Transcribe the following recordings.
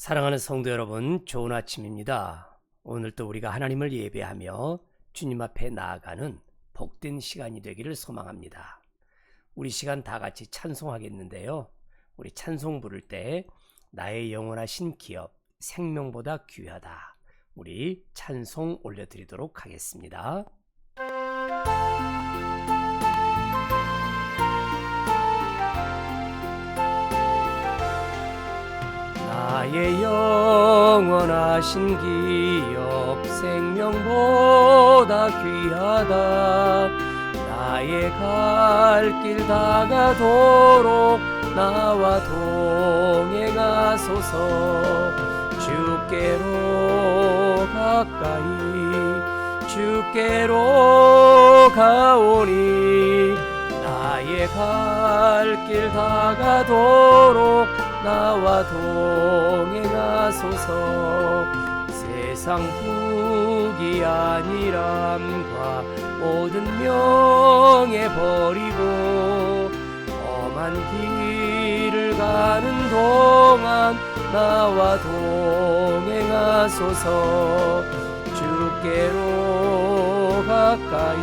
사랑하는 성도 여러분, 좋은 아침입니다. 오늘도 우리가 하나님을 예배하며 주님 앞에 나아가는 복된 시간이 되기를 소망합니다. 우리 시간 다 같이 찬송하겠는데요. 우리 찬송 부를 때 나의 영원하신 기업 생명보다 귀하다. 우리 찬송 올려드리도록 하겠습니다. 나의 영원하신 기업 생명보다 귀하다. 나의 갈 길 다가도록 나와 동행하소서. 주께로 가까이 주께로 가오니 나의 갈 길 다가도록 나와 동행하소서. 세상 후기 아니람과 모든 명예 버리고 험한 길을 가는 동안 나와 동행하소서. 주께로 가까이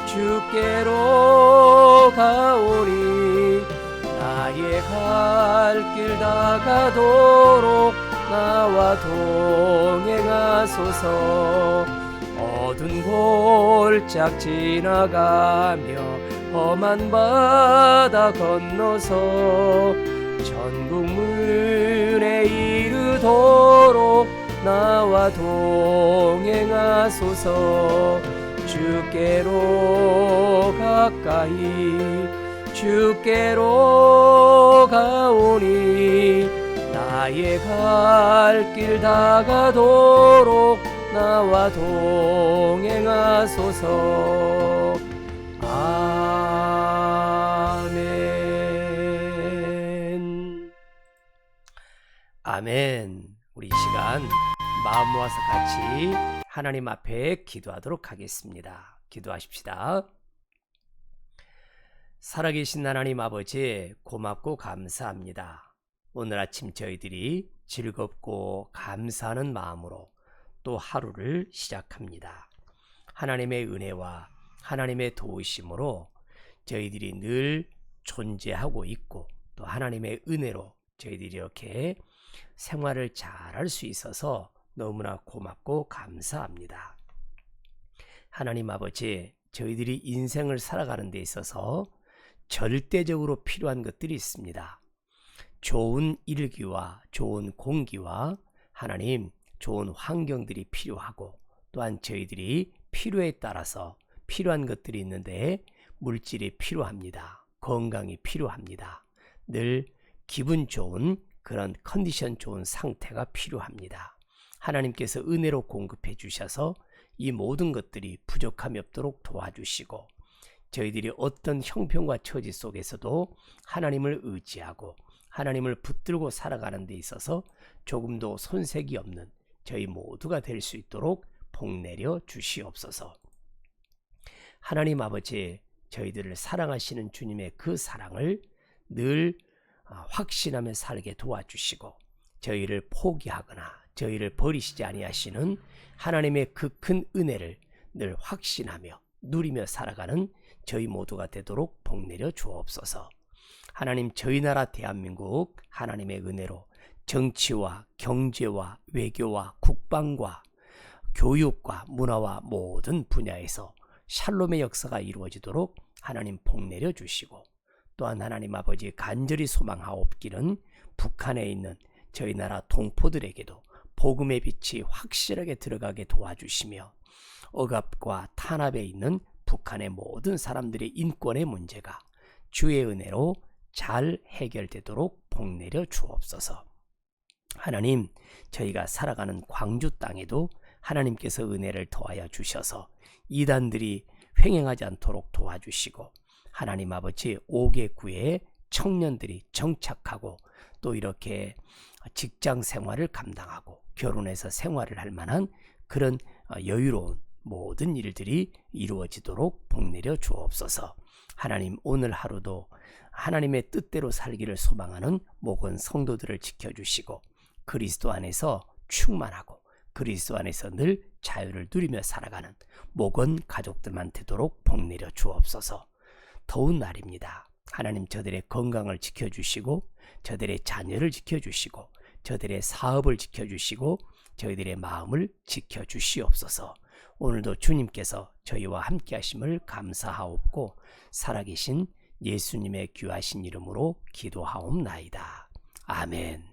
주께로 가오니 나의 갈 길 다가도록 나와 동행하소서. 어두운 골짝 지나가며 험한 바다 건너서 천국 문에 이르도록 나와 동행하소서. 주께로 가까이 주께로 가오니 나의 갈 길 다가도록 나와 동행하소서. 아멘. 아멘. 우리 이 시간 마음 모아서 같이 하나님 앞에 기도하도록 하겠습니다. 기도하십시다. 살아계신 하나님 아버지, 고맙고 감사합니다. 오늘 아침 저희들이 즐겁고 감사하는 마음으로 또 하루를 시작합니다. 하나님의 은혜와 하나님의 도우심으로 저희들이 늘 존재하고 있고 또 하나님의 은혜로 저희들이 이렇게 생활을 잘할 수 있어서 너무나 고맙고 감사합니다. 하나님 아버지, 저희들이 인생을 살아가는 데 있어서 절대적으로 필요한 것들이 있습니다. 좋은 일기와 좋은 공기와 하나님 좋은 환경들이 필요하고 또한 저희들이 필요에 따라서 필요한 것들이 있는데 물질이 필요합니다. 건강이 필요합니다. 늘 기분 좋은 그런 컨디션 좋은 상태가 필요합니다. 하나님께서 은혜로 공급해 주셔서 이 모든 것들이 부족함이 없도록 도와주시고 저희들이 어떤 형편과 처지 속에서도 하나님을 의지하고 하나님을 붙들고 살아가는 데 있어서 조금도 손색이 없는 저희 모두가 될 수 있도록 복내려 주시옵소서. 하나님 아버지, 저희들을 사랑하시는 주님의 그 사랑을 늘 확신하며 살게 도와주시고 저희를 포기하거나 저희를 버리시지 아니하시는 하나님의 그 큰 은혜를 늘 확신하며 누리며 살아가는 저희 모두가 되도록 복내려 주옵소서. 하나님, 저희 나라 대한민국 하나님의 은혜로 정치와 경제와 외교와 국방과 교육과 문화와 모든 분야에서 샬롬의 역사가 이루어지도록 하나님 복내려 주시고 또한 하나님 아버지 간절히 소망하옵기는 북한에 있는 저희 나라 동포들에게도 복음의 빛이 확실하게 들어가게 도와주시며 억압과 탄압에 있는 북한의 모든 사람들의 인권의 문제가 주의 은혜로 잘 해결되도록 복내려 주옵소서. 하나님, 저희가 살아가는 광주 땅에도 하나님께서 은혜를 더하여 주셔서 이단들이 횡행하지 않도록 도와주시고 하나님 아버지 5개구의 청년들이 정착하고 또 이렇게 직장 생활을 감당하고 결혼해서 생활을 할 만한 그런 여유로운 모든 일들이 이루어지도록 복내려 주옵소서. 하나님, 오늘 하루도 하나님의 뜻대로 살기를 소망하는 모든 성도들을 지켜주시고 그리스도 안에서 충만하고 그리스도 안에서 늘 자유를 누리며 살아가는 목원 가족들만 되도록 복내려 주옵소서. 더운 날입니다. 하나님, 저들의 건강을 지켜주시고 저들의 자녀를 지켜주시고 저들의 사업을 지켜주시고 저희들의 마음을 지켜주시옵소서. 오늘도 주님께서 저희와 함께 하심을 감사하옵고 살아계신 예수님의 귀하신 이름으로 기도하옵나이다. 아멘.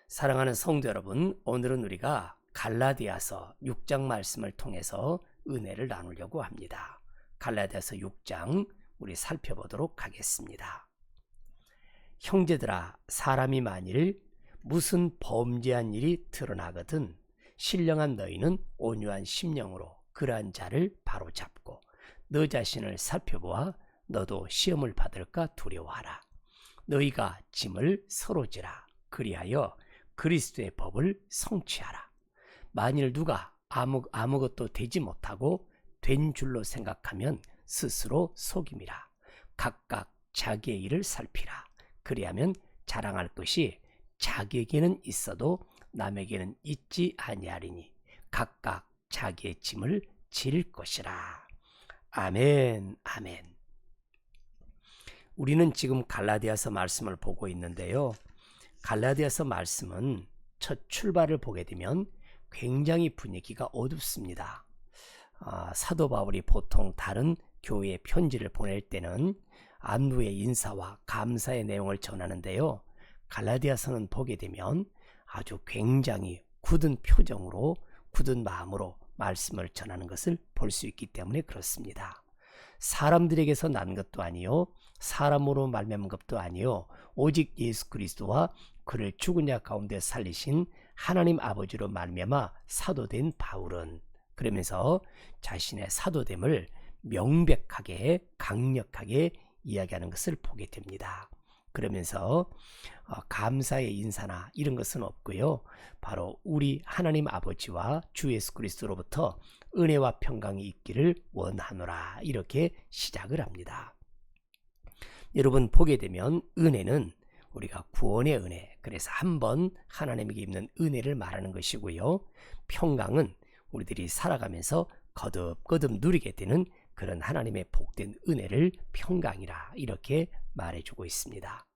사랑하는 성도 여러분, 오늘은 우리가 갈라디아서 6장 말씀을 통해서 은혜를 나누려고 합니다. 갈라디아서 6장 우리 살펴보도록 하겠습니다. 형제들아, 사람이 만일 무슨 범죄한 일이 드러나거든 신령한 너희는 온유한 심령으로 그러한 자를 바로잡고 너 자신을 살펴보아 너도 시험을 받을까 두려워하라. 너희가 짐을 서로 지라. 그리하여 그리스도의 법을 성취하라. 만일 누가 아무것도 되지 못하고 된 줄로 생각하면 스스로 속임이라. 각각 자기의 일을 살피라. 그리하면 자랑할 것이 자기에게는 있어도 남에게는 있지 아니하리니 각각 자기의 짐을 질 것이라. 아멘, 아멘. 우리는 지금 갈라디아서 말씀을 보고 있는데요. 갈라디아서 말씀은 첫 출발을 보게 되면 굉장히 분위기가 어둡습니다. 사도 바울이 보통 다른 교회에 편지를 보낼 때는 안부의 인사와 감사의 내용을 전하는데요. 갈라디아서는 보게 되면 아주 굉장히 굳은 표정으로 굳은 마음으로 말씀을 전하는 것을 볼 수 있기 때문에 그렇습니다. 사람들에게서 난 것도 아니요 사람으로 말미암은 것도 아니요 오직 예수 그리스도와 그를 죽은 자 가운데 살리신 하나님 아버지로 말미암아 사도된 바울은 그러면서 자신의 사도됨을 명백하게 강력하게 이야기하는 것을 보게 됩니다. 그러면서 감사의 인사나 이런 것은 없고요. 바로 우리 하나님 아버지와 주 예수 그리스도로부터 은혜와 평강이 있기를 원하노라 이렇게 시작을 합니다. 여러분 보게 되면 은혜는 우리가 구원의 은혜, 그래서 한번 하나님에게 입는 은혜를 말하는 것이고요. 평강은 우리들이 살아가면서 거듭거듭 누리게 되는 그런 하나님의 복된 은혜를 평강이라 이렇게 말해주고 있습니다.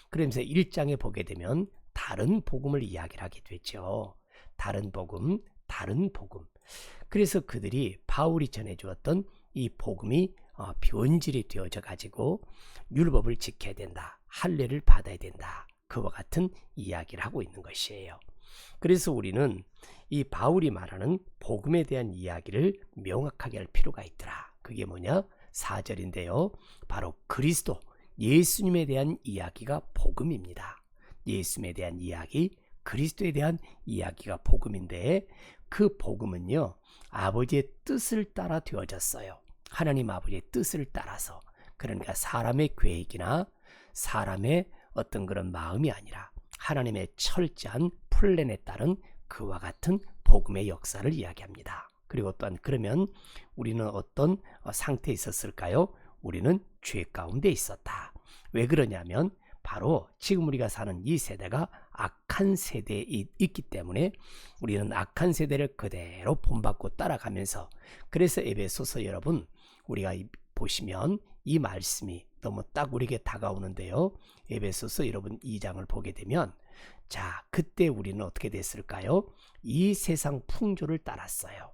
그러면서 1장에 보게 되면 다른 복음을 이야기를 하게 되죠. 다른 복음, 다른 복음. 그래서 그들이 바울이 전해주었던 이 복음이 변질이 되어져 가지고 율법을 지켜야 된다. 할례를 받아야 된다. 그와 같은 이야기를 하고 있는 것이에요. 그래서 우리는 이 바울이 말하는 복음에 대한 이야기를 명확하게 할 필요가 있더라. 그게 뭐냐? 4절인데요. 바로 그리스도, 예수님에 대한 이야기가 복음입니다. 예수님에 대한 이야기, 그리스도에 대한 이야기가 복음인데 그 복음은요. 아버지의 뜻을 따라 되어졌어요. 하나님 아버지의 뜻을 따라서. 그러니까 사람의 계획이나 사람의 어떤 그런 마음이 아니라 하나님의 철저한 플랜에 따른 그와 같은 복음의 역사를 이야기합니다. 그리고 또한 그러면 우리는 어떤 상태에 있었을까요? 우리는 죄 가운데 있었다. 왜 그러냐면 바로 지금 우리가 사는 이 세대가 악한 세대에 있기 때문에 우리는 악한 세대를 그대로 본받고 따라가면서 그래서 에베소서 여러분 우리가 보시면 이 말씀이 너무 딱 우리에게 다가오는데요. 에베소서 여러분 2장을 보게 되면 자 그때 우리는 어떻게 됐을까요? 이 세상 풍조를 따랐어요.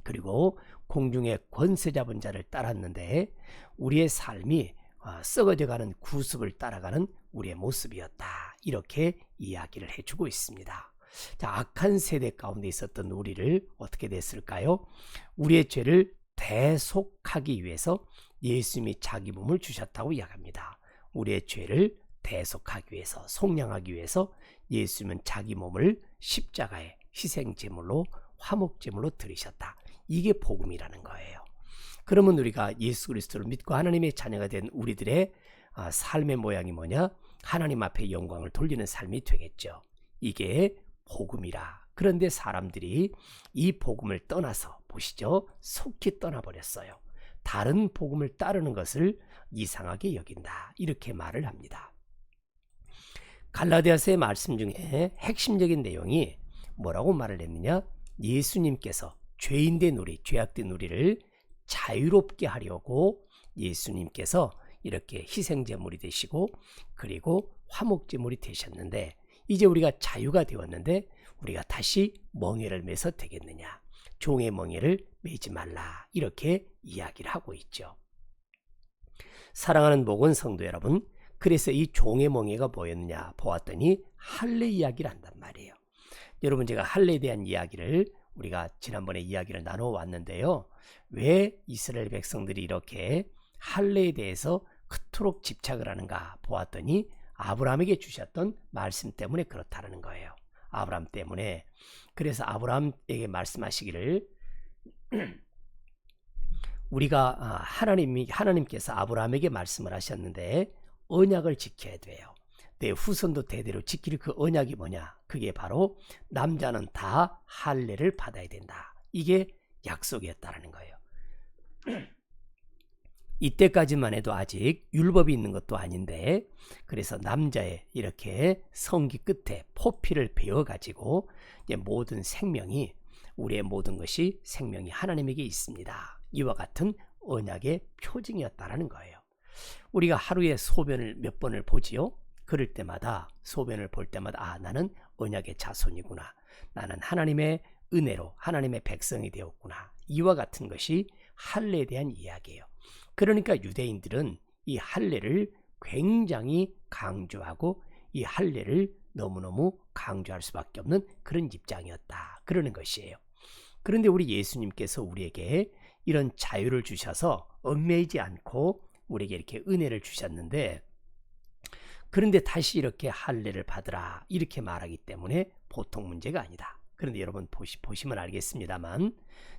그리고 공중의 권세 잡은 자를 따랐는데 우리의 삶이 썩어져가는 구습을 따라가는 우리의 모습이었다. 이렇게 이야기를 해주고 있습니다. 자, 악한 세대 가운데 있었던 우리를 어떻게 됐을까요? 우리의 죄를 대속하기 위해서 예수님이 자기 몸을 주셨다고 이야기합니다. 우리의 죄를 대속하기 위해서, 속량하기 위해서 예수님은 자기 몸을 십자가의 희생제물로 화목제물로 드리셨다. 이게 복음이라는 거예요. 그러면 우리가 예수 그리스도를 믿고 하나님의 자녀가 된 우리들의 삶의 모양이 뭐냐? 하나님 앞에 영광을 돌리는 삶이 되겠죠. 이게 복음이라. 그런데 사람들이 이 복음을 떠나서 보시죠. 속히 떠나버렸어요. 다른 복음을 따르는 것을 이상하게 여긴다. 이렇게 말을 합니다. 갈라디아서의 말씀 중에 핵심적인 내용이 뭐라고 말을 했느냐? 예수님께서 죄인된 우리, 죄악된 우리를 자유롭게 하려고 예수님께서 이렇게 희생제물이 되시고 그리고 화목제물이 되셨는데 이제 우리가 자유가 되었는데 우리가 다시 멍에를 매서 되겠느냐? 종의 멍에를 매지 말라 이렇게 이야기를 하고 있죠. 사랑하는 목원 성도 여러분, 그래서 이 종의 멍에가 뭐였느냐 보았더니 할례 이야기를 한단 말이에요. 여러분, 제가 할례에 대한 이야기를 우리가 지난번에 이야기를 나눠왔는데요. 왜 이스라엘 백성들이 이렇게 할례에 대해서 그토록 집착을 하는가 보았더니 아브라함에게 주셨던 말씀 때문에 그렇다는 거예요. 아브라함 때문에. 그래서 아브라함에게 말씀하시기를 우리가 하나님께서 아브라함에게 말씀을 하셨는데 언약을 지켜야 돼요. 내 후손도 대대로 지킬 그 언약이 뭐냐? 그게 바로 남자는 다 할례를 받아야 된다. 이게 약속이었다는 거예요. 이때까지만 해도 아직 율법이 있는 것도 아닌데 그래서 남자의 이렇게 성기 끝에 포피를 베어가지고 모든 생명이 우리의 모든 것이 생명이 하나님에게 있습니다. 이와 같은 언약의 표징이었다는 거예요. 우리가 하루에 소변을 몇 번을 보지요? 그럴 때마다 소변을 볼 때마다 나는 언약의 자손이구나. 나는 하나님의 은혜로 하나님의 백성이 되었구나. 이와 같은 것이 할례에 대한 이야기예요. 그러니까 유대인들은 이 할례를 굉장히 강조하고 이 할례를 너무너무 강조할 수밖에 없는 그런 입장이었다. 그러는 것이에요. 그런데 우리 예수님께서 우리에게 이런 자유를 주셔서 얽매이지 않고 우리에게 이렇게 은혜를 주셨는데 그런데 다시 이렇게 할례를 받으라 이렇게 말하기 때문에 보통 문제가 아니다. 그런데 여러분 보시면 알겠습니다만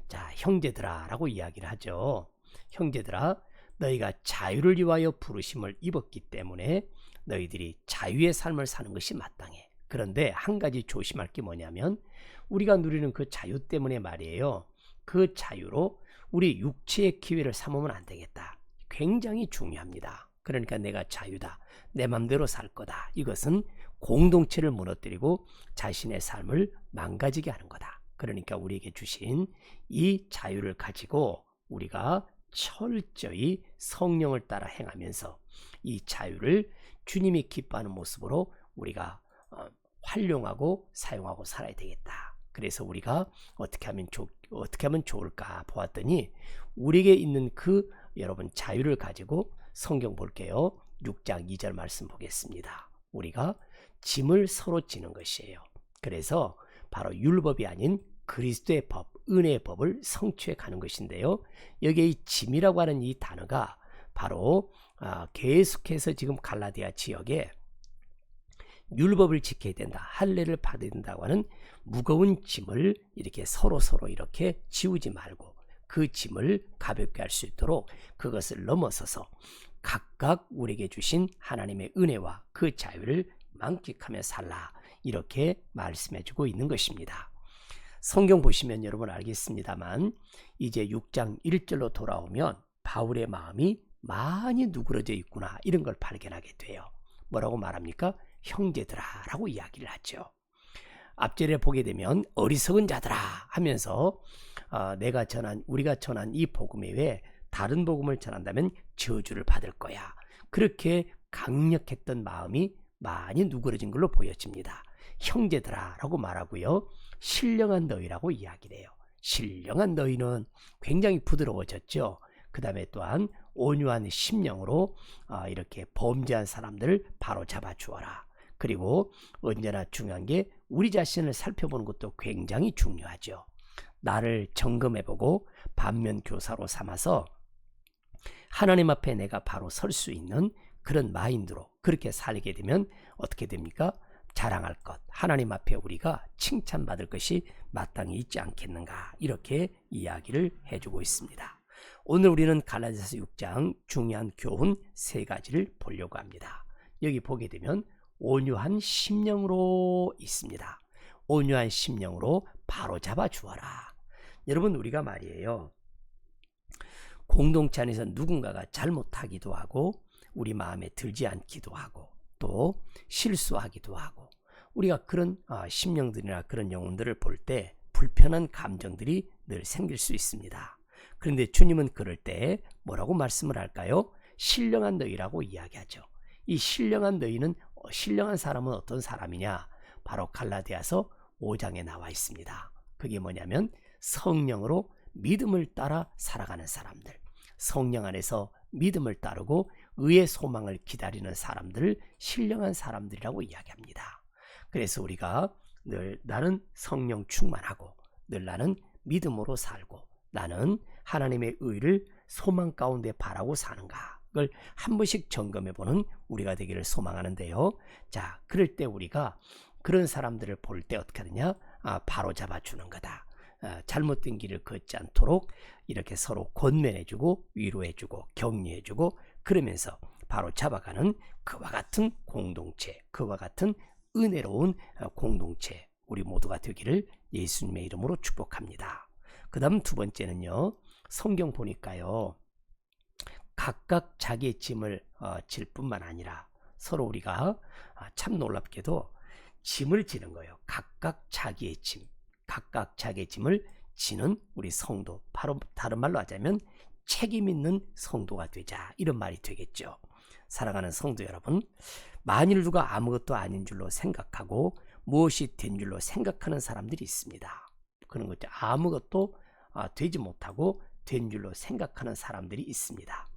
자, 형제들아 라고 이야기를 하죠. 형제들아, 너희가 자유를 위하여 부르심을 입었기 때문에 너희들이 자유의 삶을 사는 것이 마땅해. 그런데 한 가지 조심할 게 뭐냐면 우리가 누리는 그 자유 때문에 말이에요. 그 자유로 우리 육체의 기회를 삼으면 안 되겠다. 굉장히 중요합니다. 그러니까 내가 자유다. 내 맘대로 살 거다. 이것은 공동체를 무너뜨리고 자신의 삶을 망가지게 하는 거다. 그러니까 우리에게 주신 이 자유를 가지고 우리가 철저히 성령을 따라 행하면서 이 자유를 주님이 기뻐하는 모습으로 우리가 활용하고 사용하고 살아야 되겠다. 그래서 우리가 어떻게 하면 좋을까 보았더니 우리에게 있는 그 여러분 자유를 가지고 성경 볼게요. 6장 2절 말씀 보겠습니다. 우리가 짐을 서로 지는 것이에요. 그래서 바로 율법이 아닌 그리스도의 법, 은혜의 법을 성취해 가는 것인데요. 여기에 이 짐이라고 하는 이 단어가 바로 계속해서 지금 갈라디아 지역에 율법을 지켜야 된다, 할례를 받아야 된다고 하는 무거운 짐을 이렇게 서로 이렇게 지우지 말고 그 짐을 가볍게 할 수 있도록 그것을 넘어서서 각각 우리에게 주신 하나님의 은혜와 그 자유를 만끽하며 살라 이렇게 말씀해주고 있는 것입니다. 성경 보시면 여러분 알겠습니다만 이제 6장 1절로 돌아오면 바울의 마음이 많이 누그러져 있구나 이런 걸 발견하게 돼요. 뭐라고 말합니까? 형제들아 라고 이야기를 하죠. 앞절에 보게 되면 어리석은 자들아 하면서 우리가 전한 이 복음 외에 다른 복음을 전한다면 저주를 받을 거야. 그렇게 강력했던 마음이 많이 누그러진 걸로 보여집니다. 형제들아 라고 말하고요. 신령한 너희라고 이야기를 해요. 신령한 너희는 굉장히 부드러워졌죠. 그 다음에 또한 온유한 심령으로 이렇게 범죄한 사람들을 바로 잡아 주어라. 그리고 언제나 중요한 게 우리 자신을 살펴보는 것도 굉장히 중요하죠. 나를 점검해보고 반면교사로 삼아서 하나님 앞에 내가 바로 설 수 있는 그런 마인드로 그렇게 살게 되면 어떻게 됩니까? 자랑할 것, 하나님 앞에 우리가 칭찬받을 것이 마땅히 있지 않겠는가 이렇게 이야기를 해주고 있습니다. 오늘 우리는 갈라디아서 6장 중요한 교훈 3가지를 보려고 합니다. 여기 보게 되면 온유한 심령으로 있습니다. 온유한 심령으로 바로잡아 주어라. 여러분 우리가 말이에요. 공동체 안에서 누군가가 잘못하기도 하고 우리 마음에 들지 않기도 하고 또 실수하기도 하고 우리가 그런 심령들이나 그런 영혼들을 볼 때 불편한 감정들이 늘 생길 수 있습니다. 그런데 주님은 그럴 때 뭐라고 말씀을 할까요? 신령한 너희라고 이야기하죠. 이 신령한 너희는 신령한 사람은 어떤 사람이냐? 바로 갈라디아서 5장에 나와 있습니다. 그게 뭐냐면 성령으로 믿음을 따라 살아가는 사람들, 성령 안에서 믿음을 따르고 의의 소망을 기다리는 사람들을 신령한 사람들이라고 이야기합니다. 그래서 우리가 늘 나는 성령 충만하고 늘 나는 믿음으로 살고 나는 하나님의 의를 소망 가운데 바라고 사는가, 그걸 한 번씩 점검해보는 우리가 되기를 소망하는데요. 자, 그럴 때 우리가 그런 사람들을 볼 때 어떻게 하느냐? 바로 잡아주는 거다. 잘못된 길을 걷지 않도록 이렇게 서로 권면해주고 위로해주고 격려해주고 그러면서 바로 잡아가는 그와 같은 공동체, 그와 같은 은혜로운 공동체 우리 모두가 되기를 예수님의 이름으로 축복합니다. 그 다음 두 번째는요, 성경 보니까요, 각각 자기의 짐을 질 뿐만 아니라 서로 우리가 참 놀랍게도 짐을 지는 거예요. 각각 자기의 짐, 각각 자기의 짐을 지는 우리 성도, 바로 다른 말로 하자면 책임 있는 성도가 되자, 이런 말이 되겠죠. 사랑하는 성도 여러분, 만일 누가 아무것도 아닌 줄로 생각하고 무엇이 된 줄로 생각하는 사람들이 있습니다. 그런 거죠. 아무것도 되지 못하고 된 줄로 생각하는 사람들이 있습니다.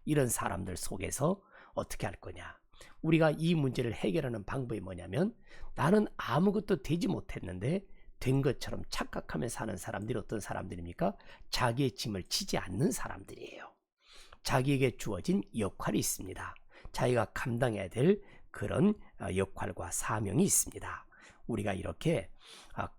이런 사람들 속에서 어떻게 할 거냐? 우리가 이 문제를 해결하는 방법이 뭐냐면, 나는 아무것도 되지 못했는데 된 것처럼 착각하며 사는 사람들이 어떤 사람들입니까? 자기의 짐을 지지 않는 사람들이에요. 자기에게 주어진 역할이 있습니다. 자기가 감당해야 될 그런 역할과 사명이 있습니다. 우리가 이렇게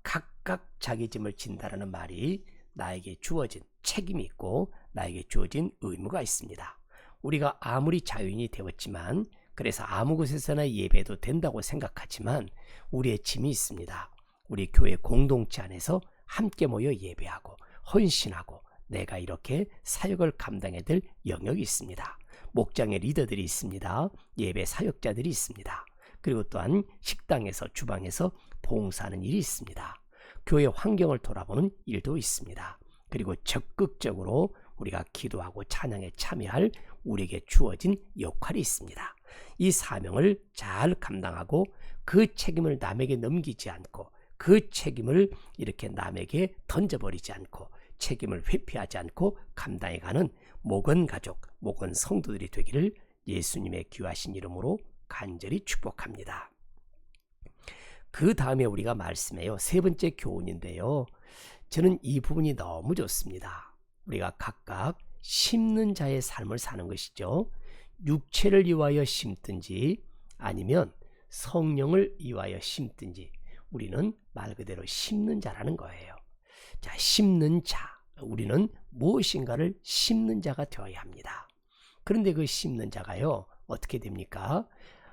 각각 자기 짐을 진다라는 말이 나에게 주어진 책임이 있고 나에게 주어진 의무가 있습니다. 우리가 아무리 자유인이 되었지만, 그래서 아무 곳에서나 예배도 된다고 생각하지만 우리의 짐이 있습니다. 우리 교회 공동체 안에서 함께 모여 예배하고 헌신하고 내가 이렇게 사역을 감당해야 될 영역이 있습니다. 목장의 리더들이 있습니다. 예배 사역자들이 있습니다. 그리고 또한 식당에서 주방에서 봉사하는 일이 있습니다. 교회 환경을 돌아보는 일도 있습니다. 그리고 적극적으로 우리가 기도하고 찬양에 참여할 우리에게 주어진 역할이 있습니다. 이 사명을 잘 감당하고 그 책임을 남에게 넘기지 않고 그 책임을 이렇게 남에게 던져버리지 않고 책임을 회피하지 않고 감당해가는 목원 가족, 목원 성도들이 되기를 예수님의 귀하신 이름으로 간절히 축복합니다. 그 다음에 우리가 말씀해요. 세 번째 교훈인데요. 저는 이 부분이 너무 좋습니다. 우리가 각각 심는 자의 삶을 사는 것이죠. 육체를 위하여 심든지 아니면 성령을 위하여 심든지 우리는 말 그대로 심는 자라는 거예요. 자, 심는 자, 우리는 무엇인가를 심는 자가 되어야 합니다. 그런데 그 심는 자가요, 어떻게 됩니까?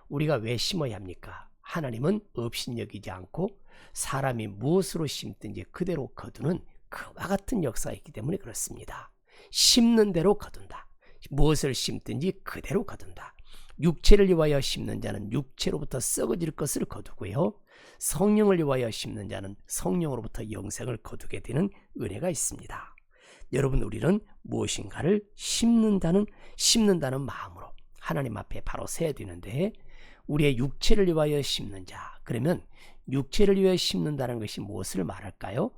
우리가 왜 심어야 합니까? 하나님은 업신여기지 않고 사람이 무엇으로 심든지 그대로 거두는 그와 같은 역사가 있기 때문에 그렇습니다. 심는 대로 거둔다. 무엇을 심든지 그대로 거둔다. 육체를 위하여 심는 자는 육체로부터 썩어질 것을 거두고요, 성령을 위하여 심는 자는 성령으로부터 영생을 거두게 되는 은혜가 있습니다. 여러분, 우리는 무엇인가를 심는다는 마음으로 하나님 앞에 바로 서야 되는데, 우리의 육체를 위하여 심는 자, 그러면 육체를 위하여 심는다는 것이 무엇을 말할까요?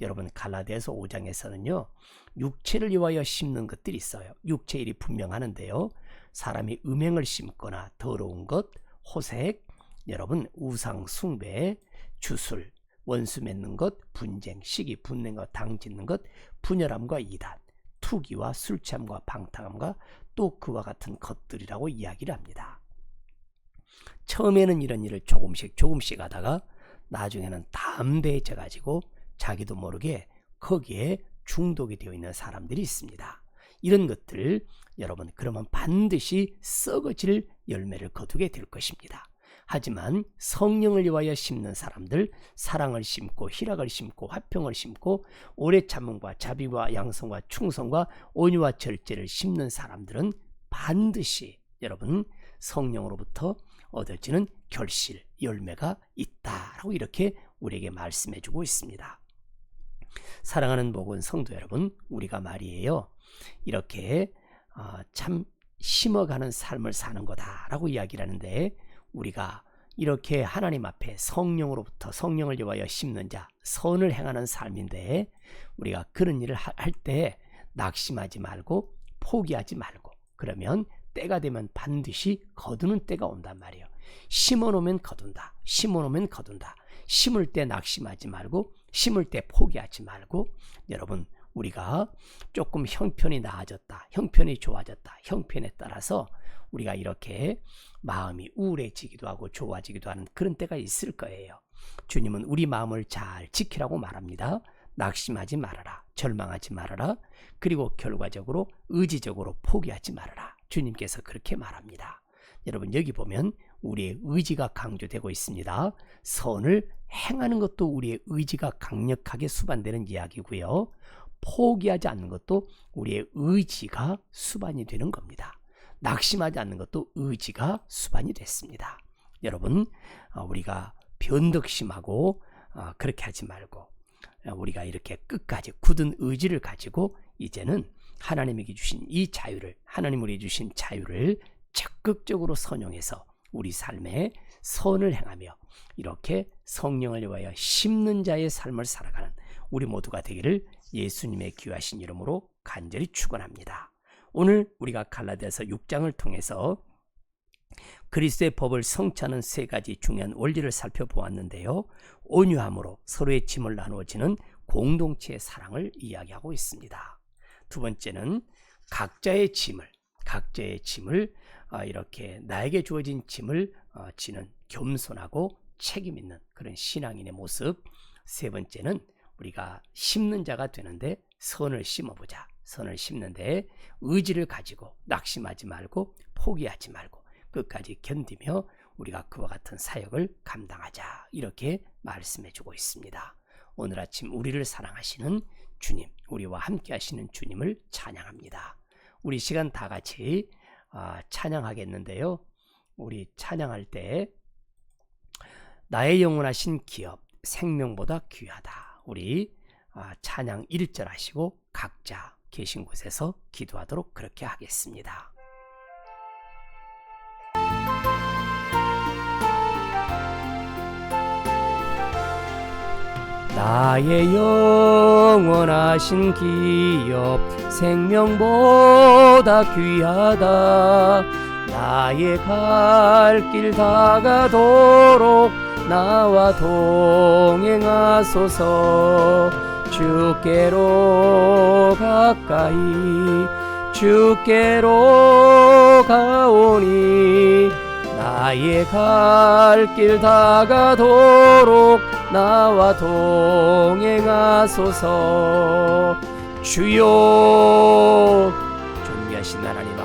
여러분, 갈라디아서 5장에서는요 육체를 위하여 심는 것들이 있어요. 육체 일이 분명하는데요, 사람이 음행을 심거나 더러운 것, 호색, 여러분 우상 숭배, 주술, 원수 맺는 것, 분쟁, 시기, 분냉과 당 짓는 것, 분열함과 이단, 투기와 술 취함과 방탕함과 또 그와 같은 것들이라고 이야기를 합니다. 처음에는 이런 일을 조금씩 하다가 나중에는 담대해져 가지고 자기도 모르게 거기에 중독이 되어 있는 사람들이 있습니다. 이런 것들 여러분, 그러면 반드시 썩어질 열매를 거두게 될 것입니다. 하지만 성령을 위하여 심는 사람들, 사랑을 심고 희락을 심고 화평을 심고 오래 참음과 자비와 양성과 충성과 온유와 절제를 심는 사람들은 반드시 여러분 성령으로부터 얻어지는 결실, 열매가 있다라고 이렇게 우리에게 말씀해 주고 있습니다. 사랑하는 목은 성도 여러분, 우리가 말이에요, 이렇게 참 심어가는 삶을 사는 거다라고 이야기를 하는데, 우리가 이렇게 하나님 앞에 성령으로부터 성령을 위하여 심는 자, 선을 행하는 삶인데, 우리가 그런 일을 할 때 낙심하지 말고 포기하지 말고, 그러면 때가 되면 반드시 거두는 때가 온단 말이에요. 심어놓으면 거둔다. 심어놓으면 거둔다. 심을 때 낙심하지 말고, 심을 때 포기하지 말고, 여러분, 우리가 조금 형편이 나아졌다, 형편이 좋아졌다, 형편에 따라서 우리가 이렇게 마음이 우울해지기도 하고 좋아지기도 하는 그런 때가 있을 거예요. 주님은 우리 마음을 잘 지키라고 말합니다. 낙심하지 말아라, 절망하지 말아라, 그리고 결과적으로 의지적으로 포기하지 말아라. 주님께서 그렇게 말합니다. 여러분, 여기 보면 우리의 의지가 강조되고 있습니다. 선을 행하는 것도 우리의 의지가 강력하게 수반되는 이야기고요, 포기하지 않는 것도 우리의 의지가 수반이 되는 겁니다. 낙심하지 않는 것도 의지가 수반이 됐습니다. 여러분, 우리가 변덕심하고 그렇게 하지 말고, 우리가 이렇게 끝까지 굳은 의지를 가지고 이제는 하나님에게 주신 이 자유를, 하나님 우리에게 주신 자유를 적극적으로 선용해서 우리 삶에 선을 행하며 이렇게 성령을 위하여 심는 자의 삶을 살아가는 우리 모두가 되기를 예수님의 귀하신 이름으로 간절히 축원합니다. 오늘 우리가 갈라디아서 6장을 통해서 그리스도의 법을 성취하는 세 가지 중요한 원리를 살펴보았는데요, 온유함으로 서로의 짐을 나누어지는 공동체의 사랑을 이야기하고 있습니다. 두 번째는 각자의 짐을 이렇게 나에게 주어진 짐을 지는 겸손하고 책임 있는 그런 신앙인의 모습. 세 번째는 우리가 심는 자가 되는데 선을 심어보자. 선을 심는데 의지를 가지고 낙심하지 말고 포기하지 말고 끝까지 견디며 우리가 그와 같은 사역을 감당하자, 이렇게 말씀해 주고 있습니다. 오늘 아침 우리를 사랑하시는 주님, 우리와 함께 하시는 주님을 찬양합니다. 우리 시간 다 같이 찬양하겠는데요, 우리 찬양할 때 나의 영원하신 기업 생명보다 귀하다, 우리 찬양 1절 하시고 각자 계신 곳에서 기도하도록 그렇게 하겠습니다. 나의 영원하신 기업 생명보다 귀하다. 나의 갈 길 다가도록 나와 동행하소서. 주께로 가까이 주께로 가오니 나의 갈 길 다가도록 나와 동행하소서. 주여, 존귀하신 하나님